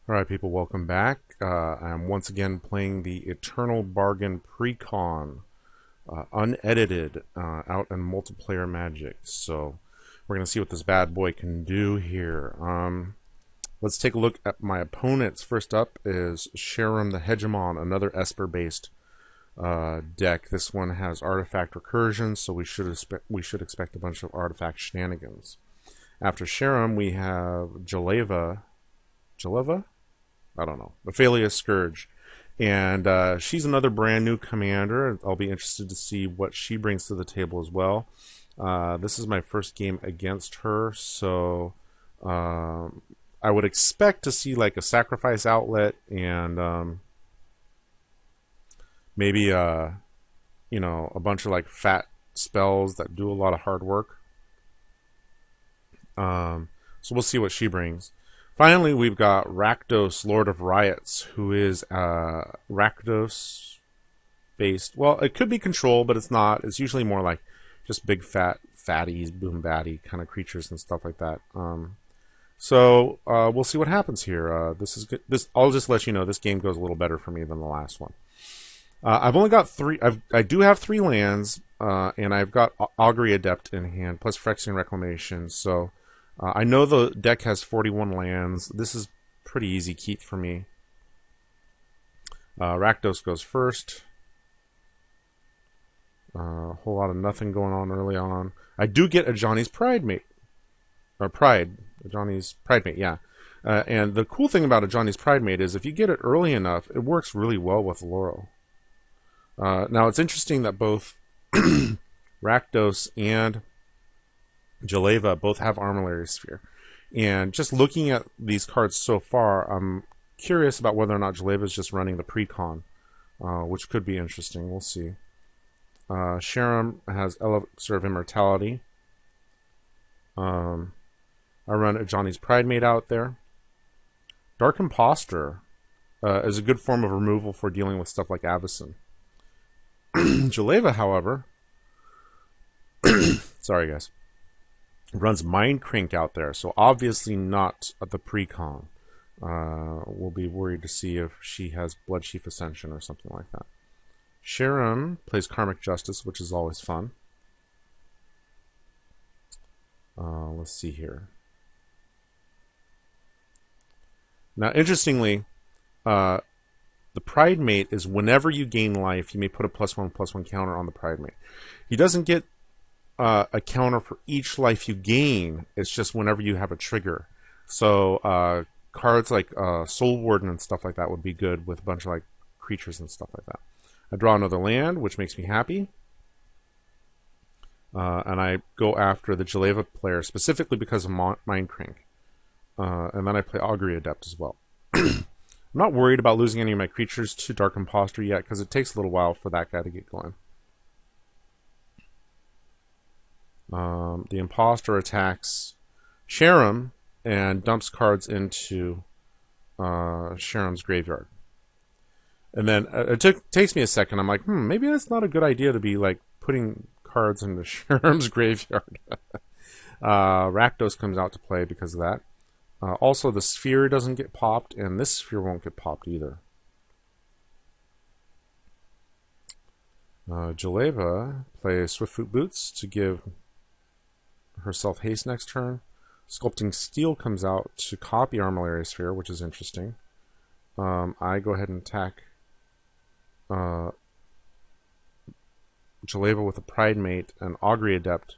Alright people, welcome back. I'm once again playing the Eternal Bargain Precon, unedited, out in multiplayer Magic. So we're going to see what this bad boy can do here. Let's take a look at my opponents. First up is Sharuum the Hegemon, another Esper-based deck. This one has Artifact Recursion, so we should expect a bunch of Artifact shenanigans. After Sharuum, we have Jeleva? I don't know. Nephalia Scourge. And she's another brand new commander. I'll be interested to see what she brings to the table as well. This is my first game against her, so I would expect to see like a sacrifice outlet and maybe a bunch of like fat spells that do a lot of hard work. So we'll see what she brings. Finally, we've got Rakdos, Lord of Riots, who is Rakdos based. Well, it could be control, but it's not. It's usually more like just big fatties, boom batty kind of creatures and stuff like that. So we'll see what happens here. This is good. I'll just let you know this game goes a little better for me than the last one. I've only got three. I do have 3 lands, and I've got Augury Adept in hand plus Phyrexian Reclamation. So. I know the deck has 41 lands. This is pretty easy keep for me. Rakdos goes first. A whole lot of nothing going on early on. I do get a Johnny's Pridemate. Or Pride. A Johnny's Pridemate, yeah. And the cool thing about a Johnny's Pridemate is if you get it early enough, it works really well with Laurel. Now, it's interesting that both Rakdos and Jeleva both have Armillary Sphere. And just looking at these cards so far, I'm curious about whether or not Jeleva is just running the Precon, which could be interesting. We'll see. Sharuum has Elixir of Immortality. I run a Johnny's Pridemate out there. Dark Impostor is a good form of removal for dealing with stuff like Avacyn. Jeleva, however... sorry, guys. Runs Mind Crank out there, so obviously not at the Precon. We'll be worried to see if she has Blood Chief Ascension or something like that. Sharuum plays Karmic Justice, which is always fun. Let's see here. Now, interestingly, the Pridemate is whenever you gain life, you may put a +1/+1 counter on the Pridemate. He doesn't get a counter for each life you gain. It's just whenever you have a trigger. So cards like Soul Warden and stuff like that would be good with a bunch of like creatures and stuff like that. I draw another land, which makes me happy. And I go after the Jeleva player specifically because of Mind Crank. And then I play Augury Adept as well. I'm not worried about losing any of my creatures to Dark Impostor yet because it takes a little while for that guy to get going. The Impostor attacks Sharuum and dumps cards into Sharuum's graveyard. And then it takes me a second. I'm like, maybe that's not a good idea to be like putting cards into Sharuum's graveyard. Rakdos comes out to play because of that. Also, the Sphere doesn't get popped, and this Sphere won't get popped either. Jeleva plays Swiftfoot Boots to give herself haste next turn. Sculpting Steel comes out to copy Armillary Sphere, which is interesting. I go ahead and attack Jeleva with a Pridemate, and Augury Adept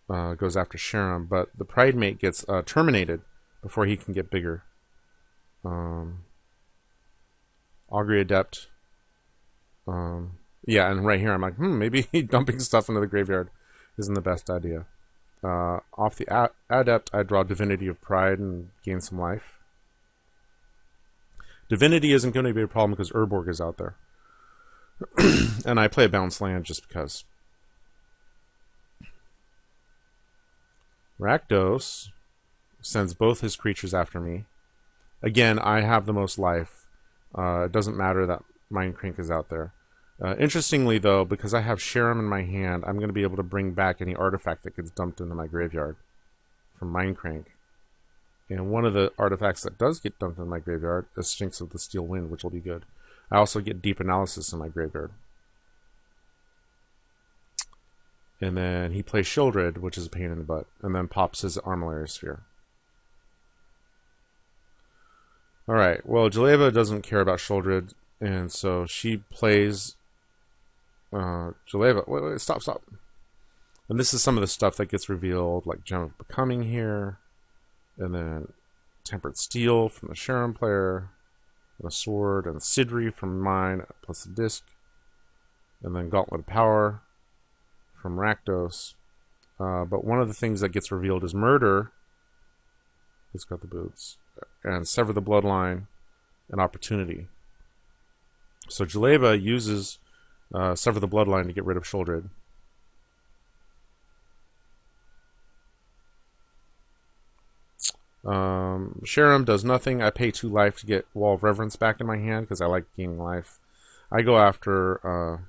goes after Sharuum, but the Pridemate gets terminated before he can get bigger. Augury Adept. Yeah, and right here I'm like, maybe dumping stuff into the graveyard isn't the best idea. Off the Adept, I draw Divinity of Pride and gain some life. Divinity isn't going to be a problem because Urborg is out there. And I play a balanced land just because. Rakdos sends both his creatures after me. Again, I have the most life. It doesn't matter that Mind Crank is out there. Interestingly, though, because I have Sharuum in my hand, I'm going to be able to bring back any artifact that gets dumped into my graveyard from Mind Crank. And one of the artifacts that does get dumped in my graveyard is Sphinx of the Steel Wind, which will be good. I also get Deep Analysis in my graveyard. And then he plays Shieldred, which is a pain in the butt, and then pops his Armillary Sphere. Alright, well, Jeleva doesn't care about Shieldred, and so she plays Jeleva. Wait, stop. And this is some of the stuff that gets revealed, like Gem of Becoming here, and then Tempered Steel from the Sharuum player, and a sword, and Sidri from mine, plus a disc, and then Gauntlet of Power from Rakdos. But one of the things that gets revealed is Murder. It's got the boots. And Sever the Bloodline and Opportunity. So Jeleva uses Sever the Bloodline to get rid of Shieldred. Sharuum does nothing. I pay 2 life to get Wall of Reverence back in my hand because I like gaining life. I go after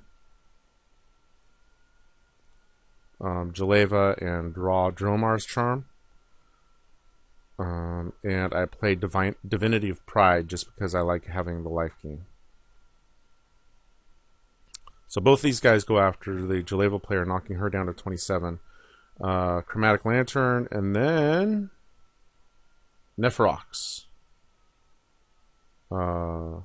Jeleva and draw Dromar's Charm. And I play Divinity of Pride just because I like having the life gain. So both these guys go after the Jeleva player, knocking her down to 27. Chromatic Lantern, and then Nephalia. So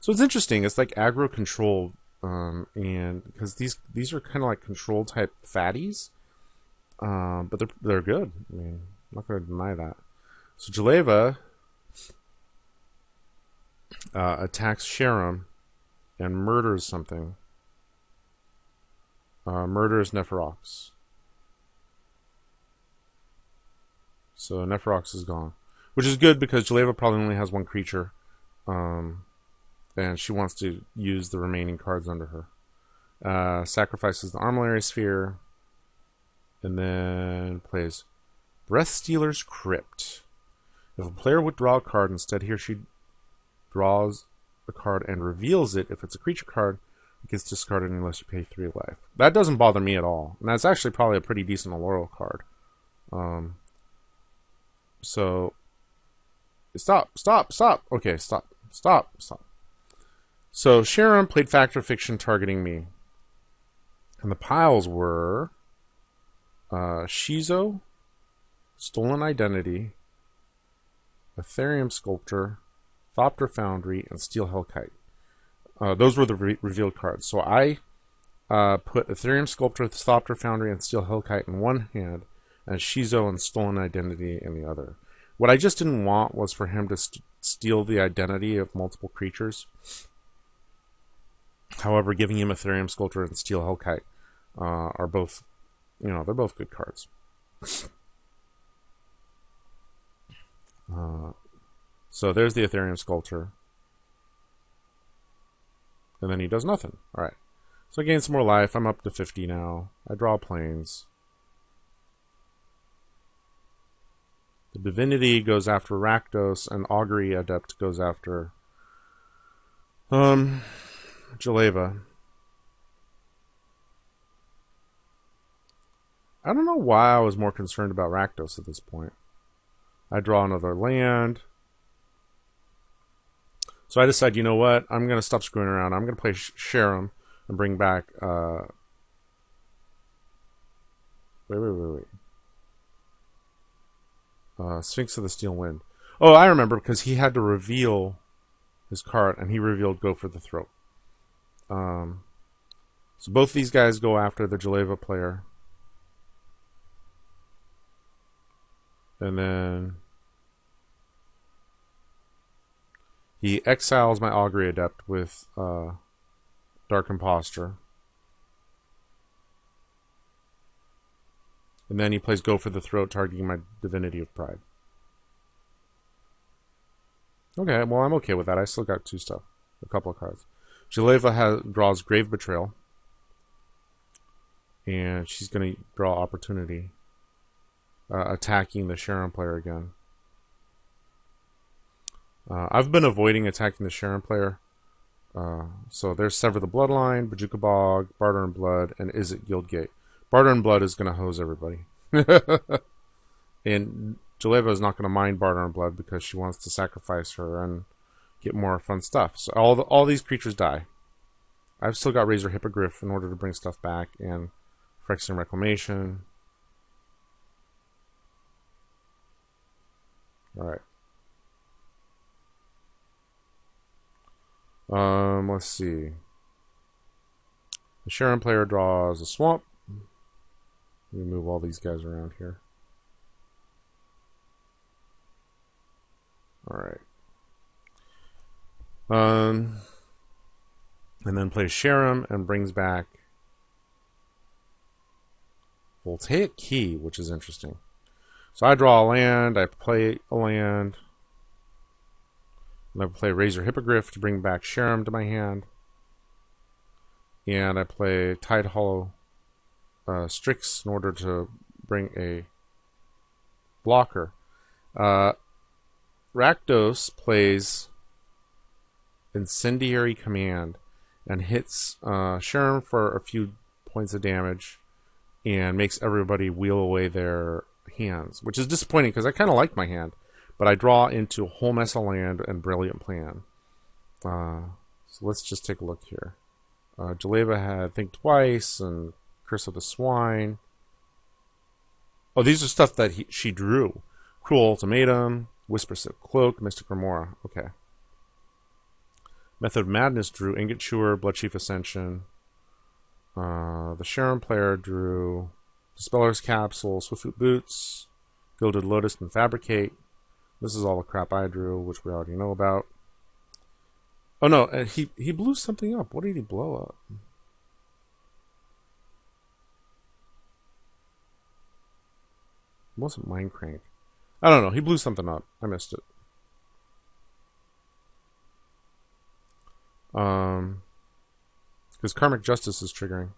it's interesting. It's like aggro control, and because these are kind of like control type fatties, but they're good. I mean, I'm not going to deny that. So Jeleva attacks Sharuum and murders something. Murders Nephalia. So Nephalia is gone. Which is good because Jeleva probably only has 1 creature. And she wants to use the remaining cards under her. Sacrifices the Armillary Sphere. And then plays Breathstealer's Crypt. If a player would draw a card, instead he or she draws a card and reveals it. If it's a creature card, it gets discarded unless you pay 3 life. That doesn't bother me at all. And that's actually probably a pretty decent Allura card. So... Stop. Okay, stop. So Sharuum played Fact or Fiction targeting me. And the piles were Shizo, Stolen Identity, Ethereum Sculptor, Thopter Foundry, and Steel Hellkite. Those were the revealed cards. So I put Ethereum Sculptor, Thopter Foundry, and Steel Hellkite in one hand, and Shizo and Stolen Identity in the other. What I just didn't want was for him to steal the identity of multiple creatures. However, giving him Ethereum Sculptor and Steel Hellkite are both, they're both good cards. So there's the Ethereum Sculptor. And then he does nothing. Alright. So I gain some more life. I'm up to 50 now. I draw planes. The Divinity goes after Rakdos, and Augury Adept goes after Jeleva. I don't know why I was more concerned about Rakdos at this point. I draw another land. So I decide, you know what? I'm going to stop screwing around. I'm going to play Sharuum and bring back... Wait. Sphinx of the Steel Wind. Oh, I remember, because he had to reveal his card, and he revealed Go for the Throat. So both these guys go after the Jeleva player. And then he exiles my Augury Adept with Dark Impostor. And then he plays Go for the Throat, targeting my Divinity of Pride. Okay, well, I'm okay with that. I still got 2 stuff. A couple of cards. Jeleva draws Grave Betrayal. And she's going to draw Opportunity. Attacking the Sharuum player again. I've been avoiding attacking the Sharuum player. So there's Sever the Bloodline, Bojuka Bog, Barter and Blood, and Izzet Guildgate. Barter and Blood is going to hose everybody. And Jeleva is not going to mind Barter and Blood because she wants to sacrifice her and get more fun stuff. So all these creatures die. I've still got Razor Hippogriff in order to bring stuff back, and Phyrexian Reclamation. Alright. Let's see. The Sharuum player draws a swamp. Let me move all these guys around here. Alright. And then plays Sharuum and brings back Voltaic Key, which is interesting. So I draw a land, I play a land, and I play Razor Hippogriff to bring back Sharuum to my hand. And I play Tide Hollow Strix in order to bring a blocker. Rakdos plays Incendiary Command and hits Sharuum for a few points of damage and makes everybody wheel away their hands, which is disappointing because I kind of like my hand, but I draw into a whole mess of land and Brilliant Plan. So let's just take a look here. Jeleva had Think Twice and Curse of the Swine. Oh, these are stuff that she drew. Cruel Ultimatum, Whisper Silk Cloak, Mystic Remora. Okay. Method of Madness drew Ingot Chewer, Bloodchief Ascension. The Sharuum player drew Dispeller's Capsule, Swiftfoot Boots, Gilded Lotus, and Fabricate. This is all the crap I drew, which we already know about. Oh no, he blew something up. What did he blow up? It wasn't Mindcrank. I don't know. He blew something up. I missed it. Because Karmic Justice is triggering.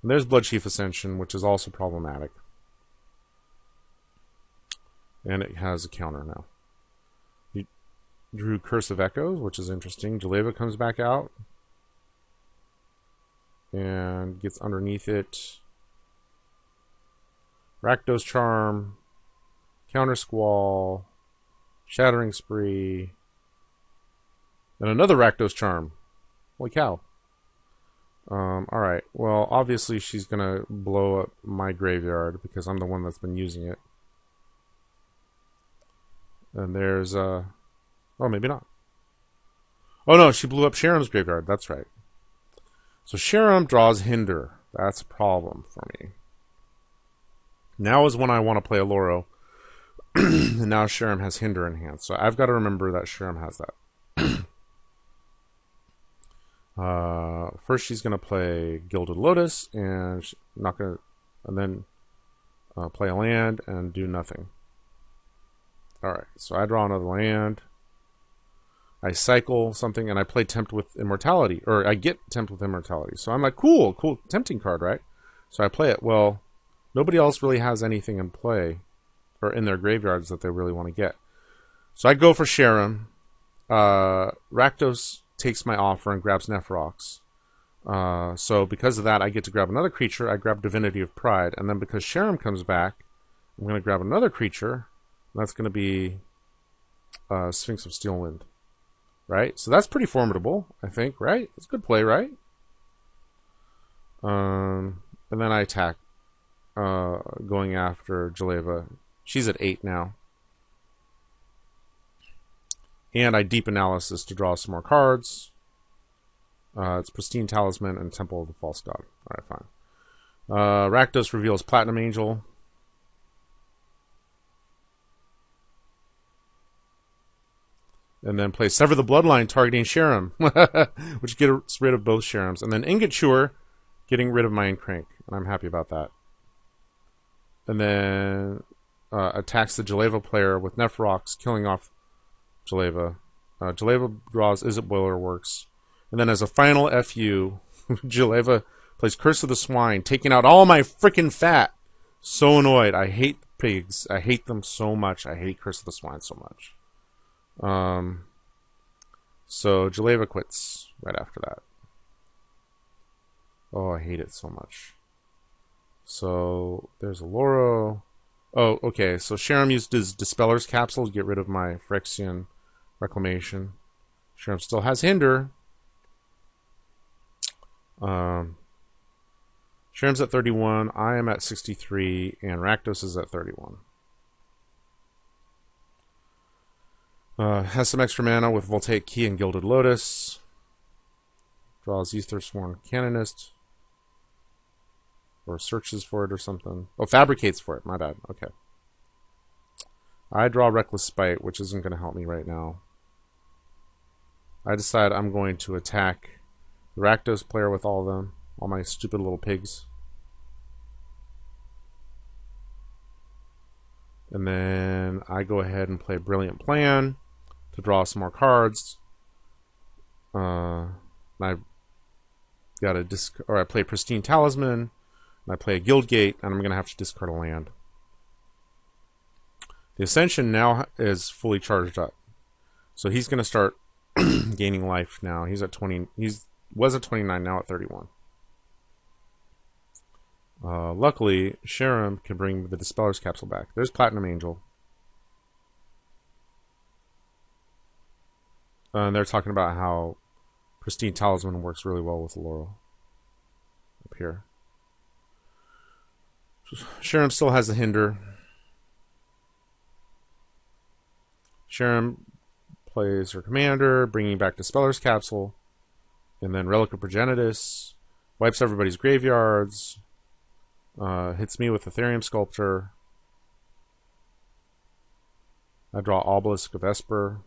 And there's Bloodchief Ascension, which is also problematic. And it has a counter now. He drew Curse of Echoes, which is interesting. Jeleva comes back out. And gets underneath it. Rakdos Charm. Counter Squall. Shattering Spree. And another Rakdos Charm. Holy cow. Alright. Well, obviously she's going to blow up my graveyard because I'm the one that's been using it. And there's, oh, maybe not. Oh, no, she blew up Sharuum's graveyard. That's right. So Sharuum draws Hinder. That's a problem for me. Now is when I want to play Aloro. And now Sharuum has Hinder in hand. So I've got to remember that Sharuum has that. First she's gonna play Gilded Lotus, and then play a land and do nothing. All right, so I draw another land. I cycle something, and I play Tempt with Immortality, or I get Tempt with Immortality. So I'm like, cool, tempting card, right? So I play it. Well, nobody else really has anything in play or in their graveyards that they really want to get. So I go for Sharuum. Rakdos takes my offer and grabs Nepharox. So because of that, I get to grab another creature. I grab Divinity of Pride. And then because Sharuum comes back, I'm going to grab another creature. And that's going to be Sphinx of Steelwind. Right? So that's pretty formidable, I think, right? It's a good play, right? And then I attack, going after Jeleva. She's at 8 now. And I Deep Analysis to draw some more cards. It's Pristine Talisman and Temple of the False God. Alright, fine. Rakdos reveals Platinum Angel. And then plays Sever the Bloodline, targeting Sharuum. Which gets rid of both Sharuums. And then Ingot Chewer, getting rid of Mindcrank. And I'm happy about that. And then attacks the Jeleva player with Nepharox, killing off Jeleva. Jeleva draws Is It Boiler Works. And then as a final FU, Jeleva plays Curse of the Swine, taking out all my freaking fat. So annoyed. I hate pigs. I hate them so much. I hate Curse of the Swine so much. So Jeleva quits right after that. Oh, I hate it so much. So there's Aloro. Oh, okay. So Sharuum used his Dispeller's Capsule to get rid of my Phyrexian Reclamation. Sharuum still has Hinder. Sharuum's at 31. I am at 63. And Rakdos is at 31. Has some extra mana with Voltaic Key and Gilded Lotus. Draws Aethersworn Canonist. Or searches for it or something. Oh, fabricates for it. My bad. Okay. I draw Reckless Spite, which isn't going to help me right now. I decide I'm going to attack the Rakdos player with all of them. All my stupid little pigs. And then I go ahead and play Brilliant Plan to draw some more cards. I got I play Pristine Talisman. I play a Guildgate, and I'm going to have to discard a land. The Ascension now is fully charged up. So he's going to start gaining life now. He's at 20. Was at 29, now at 31. Luckily, Sharuum can bring the Dispeller's Capsule back. There's Platinum Angel. And they're talking about how Pristine Talisman works really well with Laurel. Up here. Sharuum still has the Hinder. Sharuum plays her Commander, bringing back Dispeller's Capsule, and then Relic of Progenitus, wipes everybody's graveyards, hits me with Ethereum Sculptor. I draw Obelisk of Esper,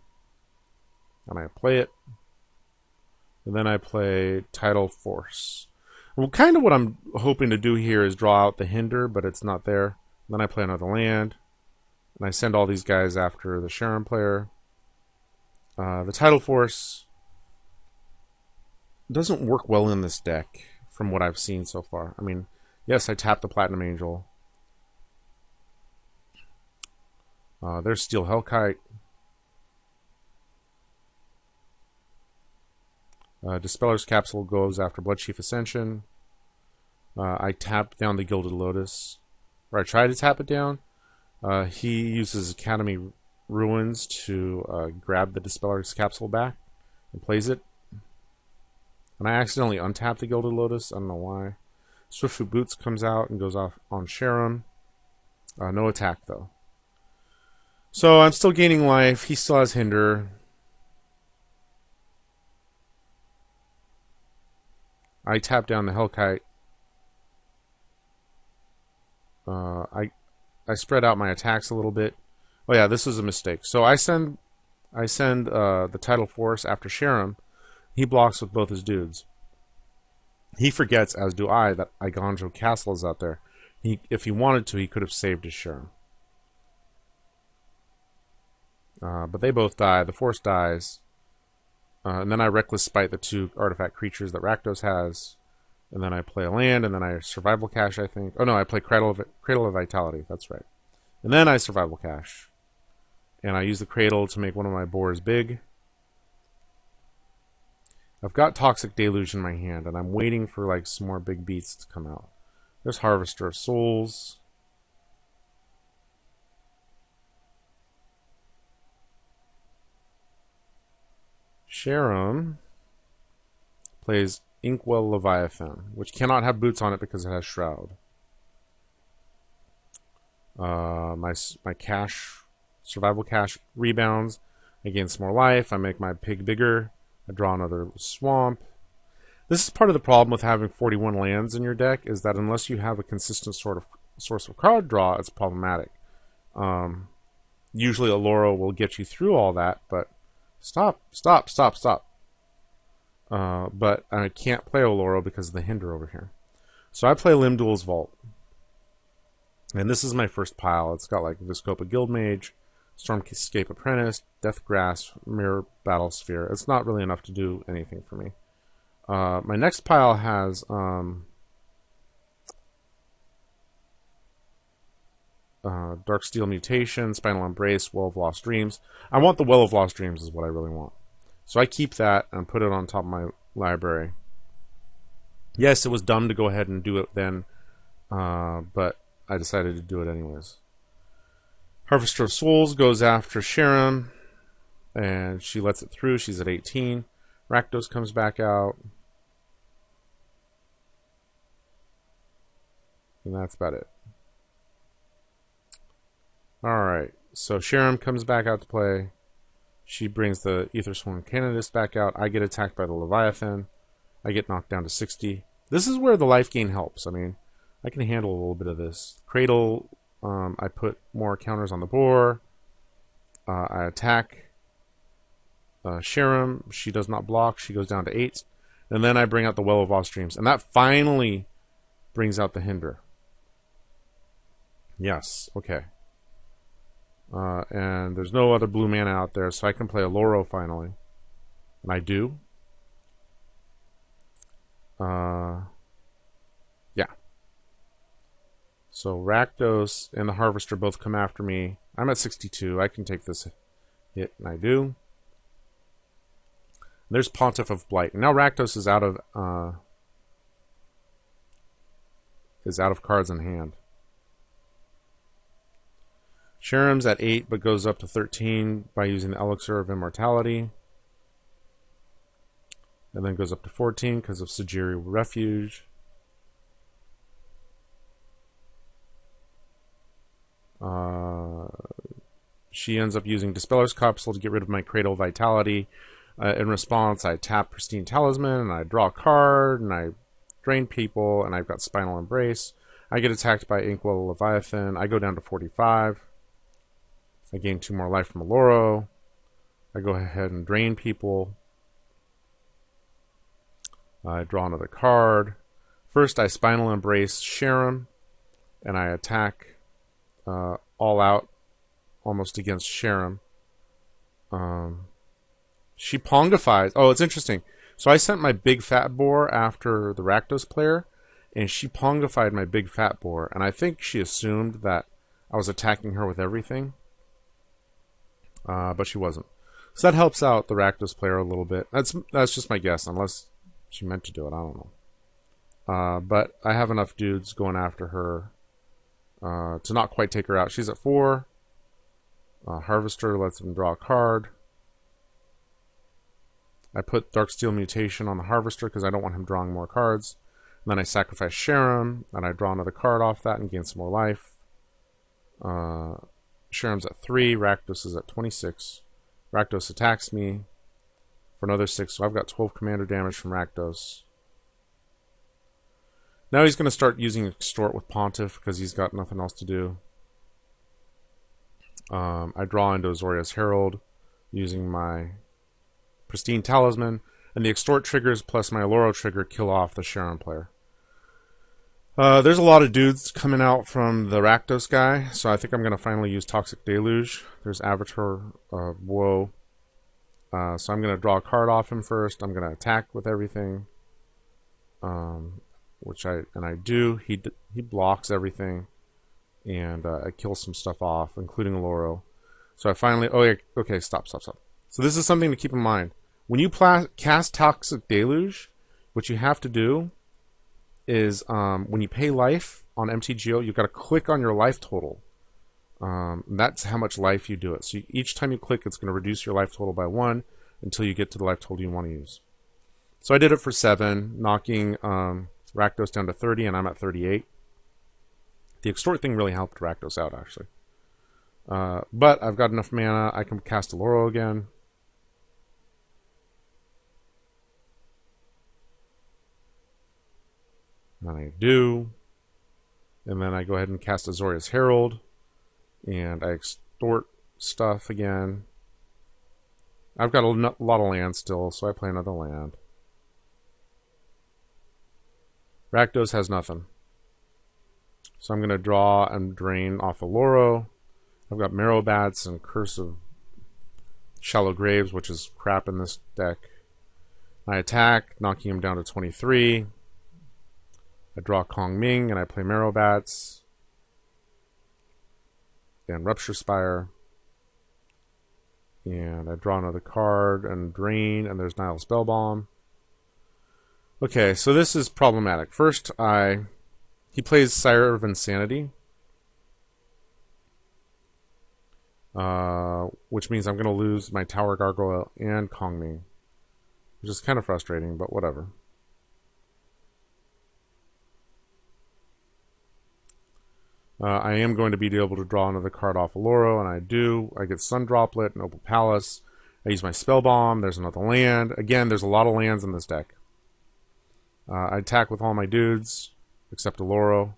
and I play it. And then I play Tidal Force. Well, kind of what I'm hoping to do here is draw out the Hinder, but it's not there. Then I play another land, and I send all these guys after the Sharuum player. The Tidal Force doesn't work well in this deck, from what I've seen so far. I mean, yes, I tapped the Platinum Angel. There's Steel Hellkite. Dispeller's Capsule goes after Bloodchief Ascension. I tap down the Gilded Lotus. Or I try to tap it down. He uses Academy Ruins to grab the Dispeller's Capsule back and plays it. And I accidentally untap the Gilded Lotus. I don't know why. Swiftfoot Boots comes out and goes off on Sharuum. No attack, though. So I'm still gaining life. He still has Hinder. I tap down the Hellkite. I spread out my attacks a little bit. Oh yeah, this is a mistake. So I send the Tidal Force after Sharuum. He blocks with both his dudes. He forgets, as do I, that Eiganjo Castle is out there. If he wanted to, he could have saved his Sharuum. But they both die. The Force dies. And then I Reckless Spite the two artifact creatures that Rakdos has. And then I play a land, and then I Survival Cache, I think. Oh no, I play Cradle of Vitality, that's right. And then I Survival Cache. And I use the Cradle to make one of my boars big. I've got Toxic Deluge in my hand, and I'm waiting for like some more big beats to come out. There's Harvester of Souls. Sharuum plays Inkwell Leviathan, which cannot have boots on it because it has Shroud. My cache, Survival Cache rebounds. I gain some more life. I make my pig bigger. I draw another swamp. This is part of the problem with having 41 lands in your deck, is that unless you have a consistent source of card draw, it's problematic. Usually Allura will get you through all that, but stop. But I can't play Allura because of the Hinder over here. So I play Limdul's Vault. And this is my first pile. It's got like Viscopa Guildmage, Stormscape Apprentice, Deathgrasp, Mirror Battlesphere. It's not really enough to do anything for me. My next pile has Darksteel Mutation, Spinal Embrace, Well of Lost Dreams. I want the Well of Lost Dreams is what I really want. So I keep that and put it on top of my library. Yes, it was dumb to go ahead and do it then, but I decided to do it anyways. Harvester of Souls goes after Sharuum, and she lets it through. She's at 18. Rakdos comes back out. And that's about it. Alright, so Sharuum comes back out to play. She brings the Aethersworn Canonist back out. I get attacked by the Leviathan. I get knocked down to 60. This is where the life gain helps. I mean, I can handle a little bit of this. Cradle, I put more counters on the board. I attack Sharuum. She does not block. She goes down to 8. And then I bring out the Well of All Streams. And that finally brings out the Hinder. Yes, okay. And there's no other blue mana out there, so I can play a Loro finally. And I do. Yeah. So Rakdos and the Harvester both come after me. I'm at 62. I can take this hit, and I do. There's Pontiff of Blight. And now Rakdos is out of cards in hand. Sharuum's at 8, but goes up to 13 by using the Elixir of Immortality. And then goes up to 14 because of Sejiri Refuge. She ends up using Dispeller's Capsule to get rid of my Cradle Vitality. In response, I tap Pristine Talisman, and I draw a card, and I drain people, and I've got Spinal Embrace. I get attacked by Inkwell Leviathan. I go down to 45. I gain 2 more life from Loro. I go ahead and drain people. I draw another card. First, I Spinal Embrace Sharuum, and I attack all out almost against Sharuum. She Pongifies. Oh, it's interesting. So I sent my big fat boar after the Rakdos player, and she Pongified my big fat boar, and I think she assumed that I was attacking her with everything. But she wasn't. So that helps out the Rakdos player a little bit. That's just my guess, unless she meant to do it. I don't know. But I have enough dudes going after her to not quite take her out. She's at 4. Harvester lets him draw a card. I put Darksteel Mutation on the Harvester because I don't want him drawing more cards. And then I sacrifice Sharuum, and I draw another card off that and gain some more life. Sharuum's at 3. Rakdos is at 26. Rakdos attacks me for another 6, so I've got 12 commander damage from Rakdos. Now he's going to start using Extort with Pontiff because he's got nothing else to do. I draw into Azorius Herald using my Pristine Talisman, and the Extort triggers plus my Loro trigger kill off the Sharuum player. There's a lot of dudes coming out from the Rakdos guy, so I think I'm going to finally use Toxic Deluge. There's Avatar of Woe. So I'm going to draw a card off him first. I'm going to attack with everything, which I do. He blocks everything, and I kill some stuff off, including Loro. So I finally... Oh, yeah, okay, stop. So this is something to keep in mind. When you cast Toxic Deluge, what you have to do is when you pay life on MTGO, you've got to click on your life total. That's how much life you do it. So each time you click, it's going to reduce your life total by 1 until you get to the life total you want to use. So I did it for 7, knocking Rakdos down to 30, and I'm at 38. The Extort thing really helped Rakdos out, actually. But I've got enough mana. I can cast a Loro again. And I do. And then I go ahead and cast Azorius Herald. And I extort stuff again. I've got a lot of land still, so I play another land. Rakdos has nothing. So I'm going to draw and drain off a Loro. I've got Marrow Bats and Curse of Shallow Graves, which is crap in this deck. I attack, knocking him down to 23. I draw Kong Ming, and I play Marrow Bats. And Rupture Spire. And I draw another card and drain, and there's Nihil Spellbomb. Okay, so this is problematic. First, he plays Sire of Insanity. which means I'm going to lose my Tower Gargoyle and Kongming, which is kind of frustrating, but whatever. I am going to be able to draw another card off Oloro, and I do. I get Sun Droplet and Opal Palace. I use my Spell Bomb. There's another land. Again, there's a lot of lands in this deck. I attack with all my dudes, except Oloro.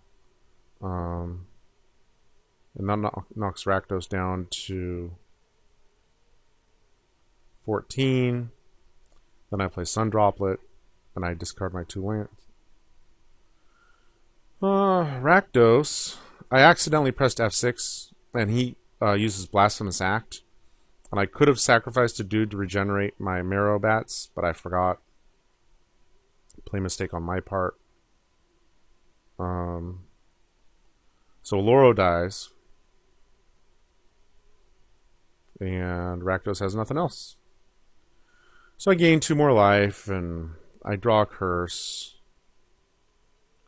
And that knocks Rakdos down to 14. Then I play Sun Droplet, and I discard my 2 lands. Rakdos. I accidentally pressed F6, and he uses Blasphemous Act. And I could have sacrificed a dude to regenerate my Marrow Bats, but I forgot. Play mistake on my part. So Oloro dies. And Rakdos has nothing else. So I gain 2 more life, and I draw a Curse.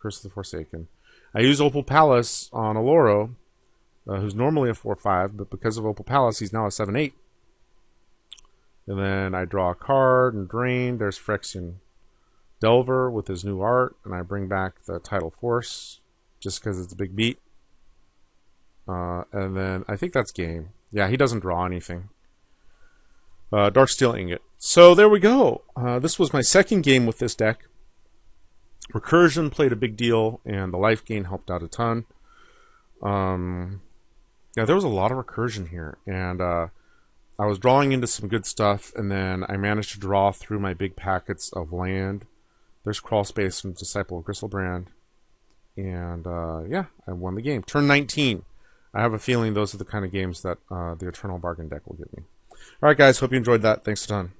Curse of the Forsaken. I use Opal Palace on Oloro, who's normally a 4/5, but because of Opal Palace, he's now a 7/8. And then I draw a card and drain. There's Phyrexian Delver with his new art, and I bring back the Tidal Force just because it's a big beat. And then I think that's game. Yeah, he doesn't draw anything. Darksteel Ingot. So there we go. This was my second game with this deck. Recursion played a big deal, and the life gain helped out a ton. Yeah, there was a lot of recursion here, and I was drawing into some good stuff, and then I managed to draw through my big packets of land. There's Crawl Space from Disciple of Gristlebrand, and yeah, I won the game. Turn 19. I have a feeling those are the kind of games that the Eternal Bargain deck will give me. All right, guys, hope you enjoyed that. Thanks a ton.